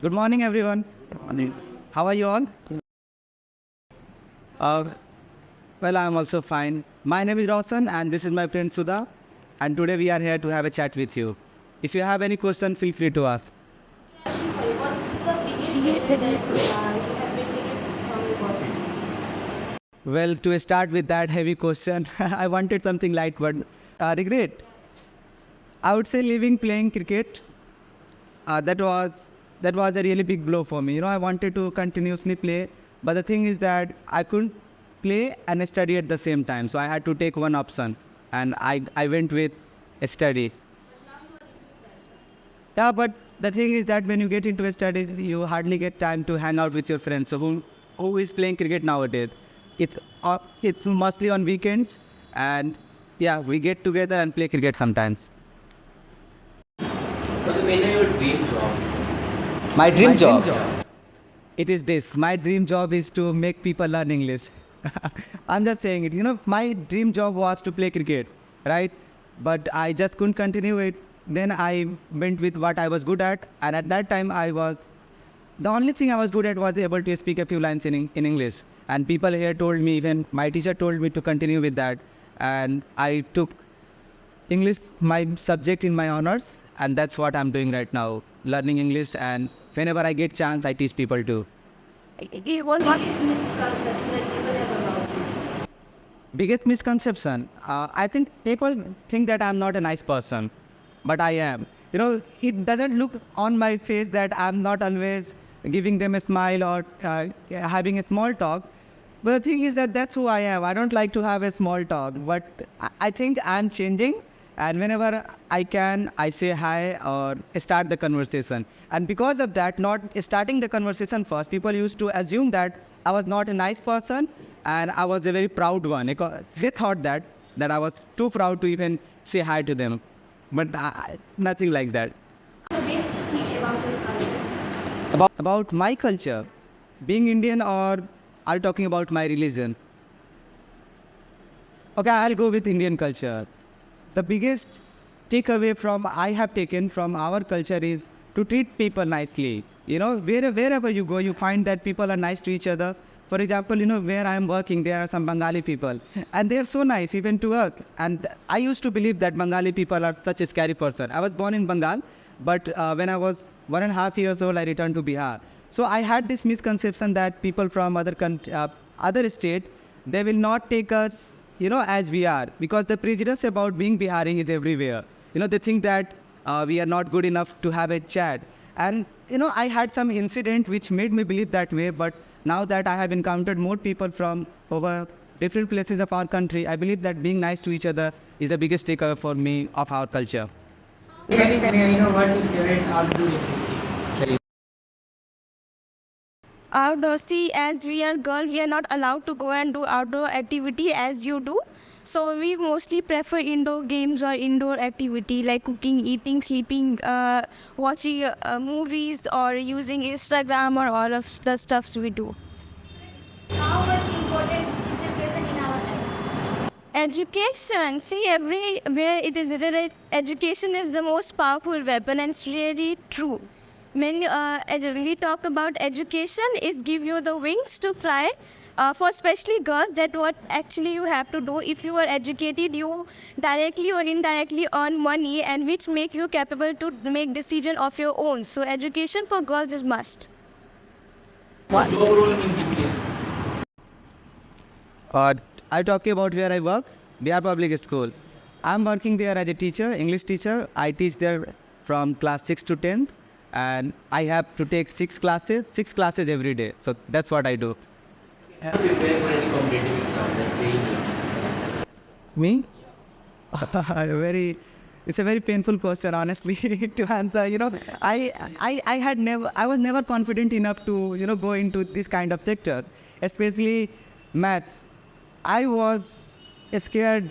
Good morning, everyone. Morning. How are you all? Uh, well, I'm also fine. My name is Roshan, and this is my friend Sudha. And today we are here to have a chat with you. If you have any question, feel free to ask. What's the biggest regret that you have been taken from your person? Well, to start with that heavy question, I wanted something light, but regret. I would say leaving playing cricket. That was a really big blow for me. I wanted to continuously play, but the thing is that I couldn't play and study at the same time. So I had to take one option, and I went with study. Yeah, but the thing is that when you get into a study, you hardly get time to hang out with your friends. So who is playing cricket nowadays? It's mostly on weekends, and yeah, we get together and play cricket sometimes. What is your dream job? My dream job. It is this. My dream job is to make people learn English. I'm just saying it. My dream job was to play cricket, right? But I just couldn't continue it. Then I went with what I was good at, and at that time the only thing I was good at was able to speak a few lines in English. And people here told me, even my teacher told me to continue with that. And I took English, my subject in my honors, and that's what I'm doing right now, learning English. And whenever I get chance, I teach people too. What misconception that people have about you? Biggest misconception. I think people think that I'm not a nice person, but I am. It doesn't look on my face that I'm not always giving them a smile or having a small talk. But the thing is that that's who I am. I don't like to have a small talk, but I think I'm changing. And whenever I can, I say hi or start the conversation. And because of that, not starting the conversation first, people used to assume that I was not a nice person and I was a very proud one. They thought that I was too proud to even say hi to them. But nothing like that. The best thing about your culture. About my culture, being Indian, or are you talking about my religion? Okay, I'll go with Indian culture. The biggest takeaway from I have taken from our culture is to treat people nicely. Wherever you go, you find that people are nice to each other. For example, where I am working, there are some Bengali people, and they are so nice even to us. And I used to believe that Bengali people are such a scary person. I was born in Bengal, but when I was 1.5 years old, I returned to Bihar. So I had this misconception that people from other state, they will not take us, as we are, because the prejudice about being Bihari is everywhere. They think that we are not good enough to have a chat. And, I had some incident which made me believe that way, but now that I have encountered more people from over different places of our country, I believe that being nice to each other is the biggest takeaway for me of our culture. What's your favorite outdoor activity? Outdoor, see, as we are girls, we are not allowed to go and do outdoor activity as you do. So we mostly prefer indoor games or indoor activity like cooking, eating, sleeping, watching movies, or using Instagram, or all of the stuffs we do. How much important is education in our life? Education, see, everywhere it is written that education is the most powerful weapon, and it's really true. When we talk about education, it gives you the wings to fly. For especially girls, that what actually you have to do. If you are educated, you directly or indirectly earn money, and which make you capable to make decision of your own. So education for girls is must. What your role in BPS? I talking about where I work, Bihar Public School. I'm working there as a teacher, English teacher. I teach there from class 6 to 10th, and I have to take 6 classes every day. So that's what I do. Prepare for any competitive exam like JEE? Me? It's a very painful question, honestly, to answer. I was never confident enough to, go into this kind of sector, especially maths. I was scared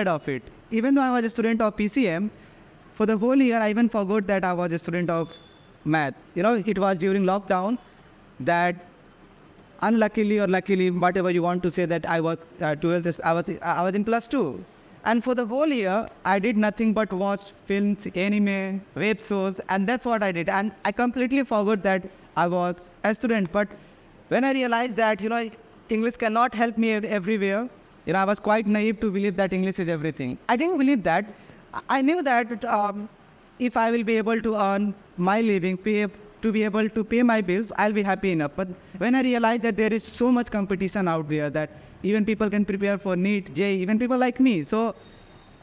of it. Even though I was a student of PCM, for the whole year I even forgot that I was a student of math. It was during lockdown that, unluckily or luckily, whatever you want to say, that I was 12th. I was in plus 2, And for the whole year, I did nothing but watch films, anime, web shows, and that's what I did. And I completely forgot that I was a student. But when I realized that, English cannot help me everywhere, I was quite naive to believe that English is everything. I didn't believe that. I knew that if I will be able to earn my living, to be able to pay my bills, I'll be happy enough. But when I realized that there is so much competition out there that even people can prepare for NEET, JEE, even people like me. So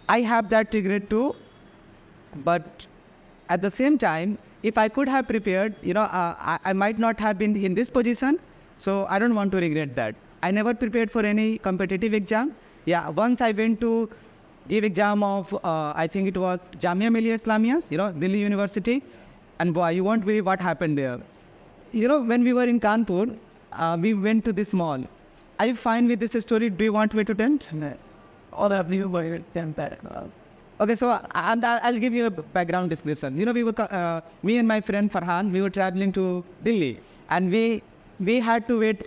I have that regret too. But at the same time, if I could have prepared, I might not have been in this position. So I don't want to regret that. I never prepared for any competitive exam. Yeah, once I went to give exam of, I think it was Jamia Millia Islamia, Delhi University. And boy, you won't believe what happened there. When we were in Kanpur, we went to this mall. Are you fine with this story? Do you want me to tell? No. All of you were tempted. Okay, so I'll give you a background description. We were, me and my friend Farhan, we were traveling to Delhi. And we had to wait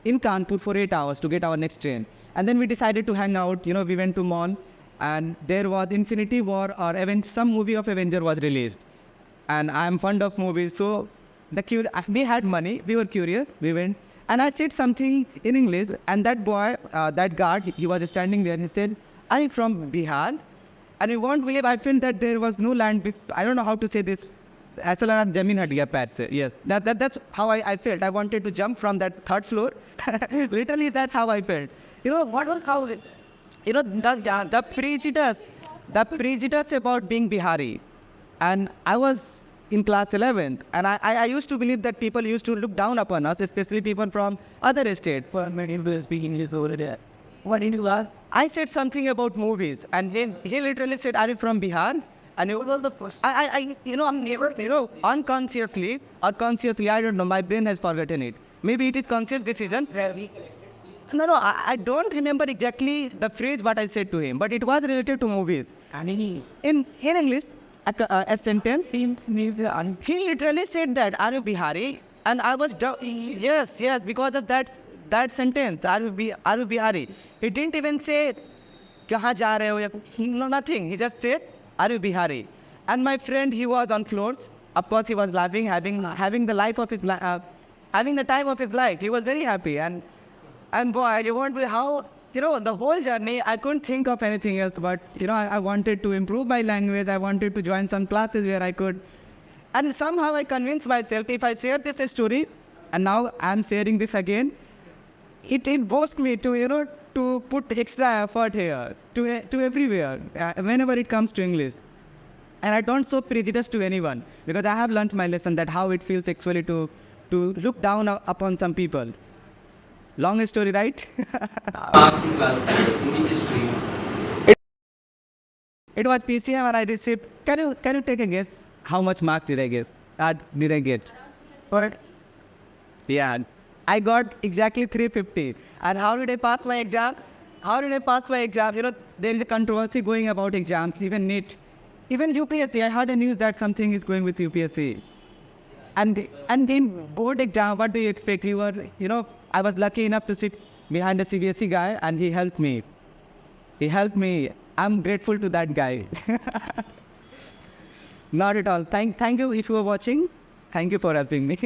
in Kanpur for 8 hours to get our next train. And then we decided to hang out. We went to mall. And there was Infinity War or some movie of Avenger was released. And I'm fond of movies, so we had money, we were curious, we went. And I said something in English, and that boy, that guard, he was standing there, he said, "Are you from Bihar?" And you won't believe, I felt that there was no land, I don't know how to say this. Yes, that's how I felt. I wanted to jump from that third floor. Literally, that's how I felt. What was how, the prejudice about being Bihari. And I was in class 11th, and I used to believe that people used to look down upon us, especially people from other states. What did you ask? I said something about movies, and he literally said, "Are you from Bihar?" And What was the first? I'm never, unconsciously or consciously, I don't know, my brain has forgotten it. Maybe it is conscious decision. No, I don't remember exactly the phrase what I said to him, but it was related to movies. In English, a sentence, he literally said that, "Are you Bihari?" And I was, yes, because of that sentence, "Are you Bihari?" He didn't even say, "Kahan ja rahe ho?" No, nothing. He just said, "Are you Bihari?" And my friend, he was on floors. Of course, he was laughing, having the life of his having the time of his life. He was very happy. And boy, you won't believe how, the whole journey, I couldn't think of anything else, but, I wanted to improve my language. I wanted to join some classes where I could. And somehow I convinced myself, if I share this story, and now I'm sharing this again, it boosts me to, to put extra effort here, to everywhere, whenever it comes to English. And I don't show prejudice to anyone, because I have learned my lesson that how it feels actually to look down upon some people. Long story, right? Marks in class 3, in which stream? It was PCM and I received. Can you take a guess? How much marks did I get? What? Yeah, I got exactly 350. And how did I pass my exam? There is a controversy going about exams, even NEET. Even UPSC, I heard a news that something is going with UPSC. And in board exam, what do you expect? I was lucky enough to sit behind a CBSE guy, and he helped me. I'm grateful to that guy. Not at all. Thank you if you were watching. Thank you for helping me.